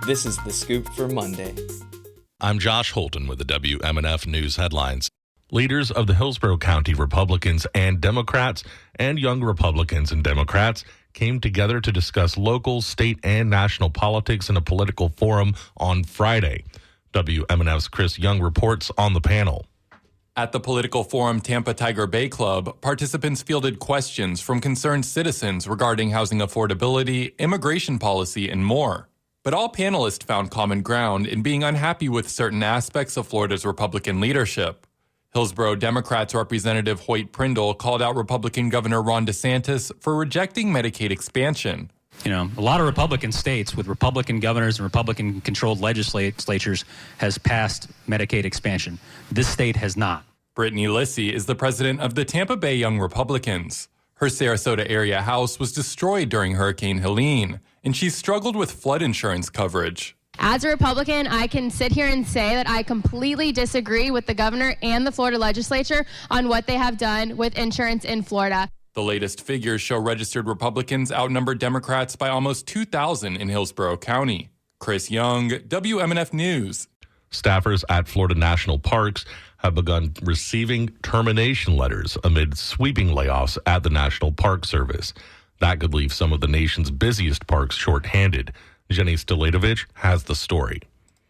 This is The Scoop for Monday. I'm Josh Holton with the WMNF News headlines. Leaders of the Hillsborough County Republicans and Democrats and young Republicans and Democrats came together to discuss local, state, and national politics in a political forum on Friday. WMNF's Chris Young reports on the panel. At the political forum Tampa Tiger Bay Club, participants fielded questions from concerned citizens regarding housing affordability, immigration policy, and more. But all panelists found common ground in being unhappy with certain aspects of Florida's Republican leadership. Hillsborough Democrats Representative Hoyt Prindle called out Republican Governor Ron DeSantis for rejecting Medicaid expansion. You know, a lot of Republican states with Republican governors and Republican-controlled legislatures has passed Medicaid expansion. This state has not. Brittany Lissy is the president of the Tampa Bay Young Republicans. Her Sarasota area house was destroyed during Hurricane Helene, and she struggled with flood insurance coverage. As a Republican, I can sit here and say that I completely disagree with the governor and the Florida legislature on what they have done with insurance in Florida. The latest figures show registered Republicans outnumber Democrats by almost 2,000 in Hillsborough County. Chris Young, WMNF News. Staffers at Florida National Parks have begun receiving termination letters amid sweeping layoffs at the National Park Service. That could leave some of the nation's busiest parks shorthanded. Jenny Stolatovich has the story.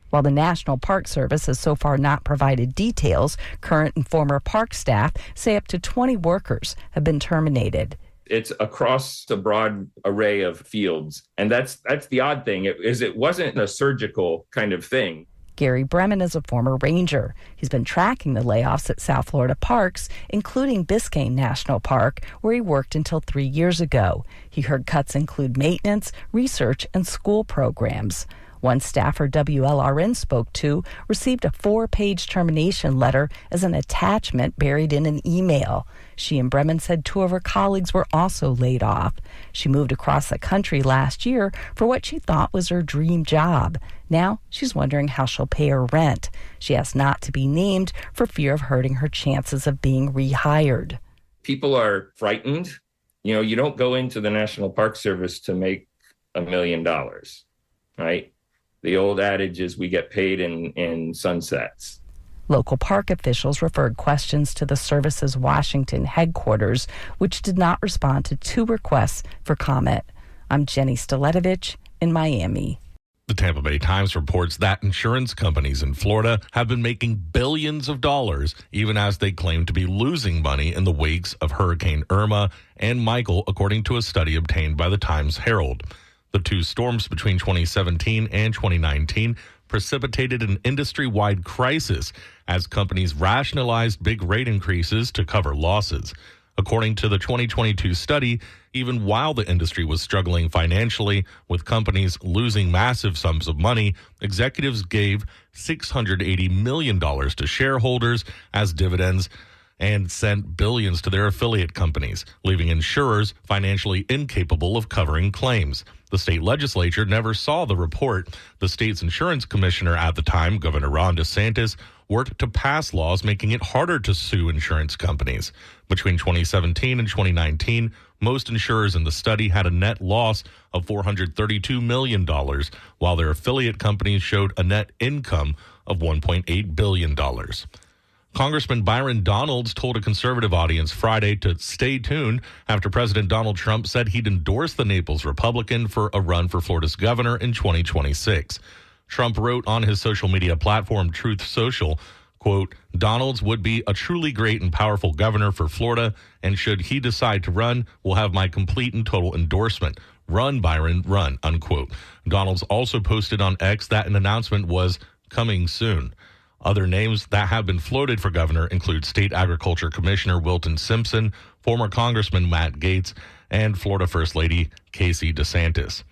While the National Park Service has so far not provided details, current and former park staff say up to 20 workers have been terminated. It's across a broad array of fields, and that's the odd thing. It wasn't a surgical kind of thing. Gary Bremen is a former ranger. He's been tracking the layoffs at South Florida parks, including Biscayne National Park, where he worked until 3 years ago. He heard cuts include maintenance, research, and school programs. One staffer WLRN spoke to received a 4-page termination letter as an attachment buried in an email. She and Bremen said 2 of her colleagues were also laid off. She moved across the country last year for what she thought was her dream job. Now she's wondering how she'll pay her rent. She asked not to be named for fear of hurting her chances of being rehired. People are frightened. You know, you don't go into the National Park Service to make $1 million, right? The old adage is we get paid in sunsets. Local park officials referred questions to the service's Washington headquarters, which did not respond to 2 requests for comment. I'm Jenny Stolatovich in Miami. The Tampa Bay Times reports that insurance companies in Florida have been making billions of dollars, even as they claim to be losing money in the wakes of Hurricane Irma and Michael, according to a study obtained by the Times Herald. The 2 storms between 2017 and 2019 precipitated an industry-wide crisis as companies rationalized big rate increases to cover losses. According to the 2022 study, even while the industry was struggling financially, with companies losing massive sums of money, executives gave $680 million to shareholders as dividends and sent billions to their affiliate companies, leaving insurers financially incapable of covering claims. The state legislature never saw the report. The state's insurance commissioner at the time, Governor Ron DeSantis, worked to pass laws making it harder to sue insurance companies. Between 2017 and 2019, most insurers in the study had a net loss of $432 million, while their affiliate companies showed a net income of $1.8 billion. Congressman Byron Donalds told a conservative audience Friday to stay tuned after President Donald Trump said he'd endorse the Naples Republican for a run for Florida's governor in 2026. Trump wrote on his social media platform, Truth Social, quote, Donalds would be a truly great and powerful governor for Florida, and should he decide to run, will have my complete and total endorsement. Run, Byron, run, unquote. Donalds also posted on X that an announcement was coming soon. Other names that have been floated for governor include State Agriculture Commissioner Wilton Simpson, former Congressman Matt Gaetz, and Florida First Lady Casey DeSantis.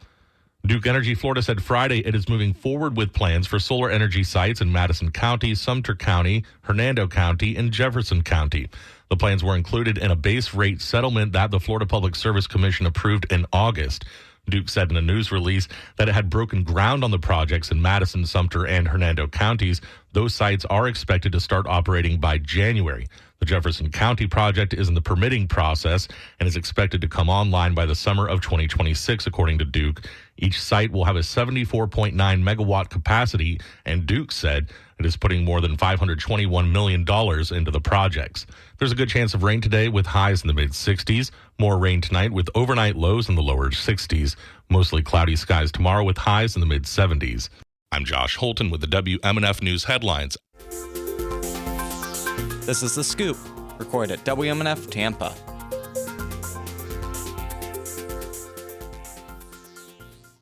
Duke Energy Florida said Friday it is moving forward with plans for solar energy sites in Madison County, Sumter County, Hernando County, and Jefferson County. The plans were included in a base rate settlement that the Florida Public Service Commission approved in August. Duke said in a news release that it had broken ground on the projects in Madison, Sumter, and Hernando counties. Those sites are expected to start operating by January. The Jefferson County project is in the permitting process and is expected to come online by the summer of 2026, according to Duke. Each site will have a 74.9 megawatt capacity, and Duke said it is putting more than $521 million into the projects. There's a good chance of rain today with highs in the mid-60s. More rain tonight with overnight lows in the lower 60s. Mostly cloudy skies tomorrow with highs in the mid-70s. I'm Josh Holton with the WMNF News headlines. This is The Scoop, recorded at WMNF Tampa.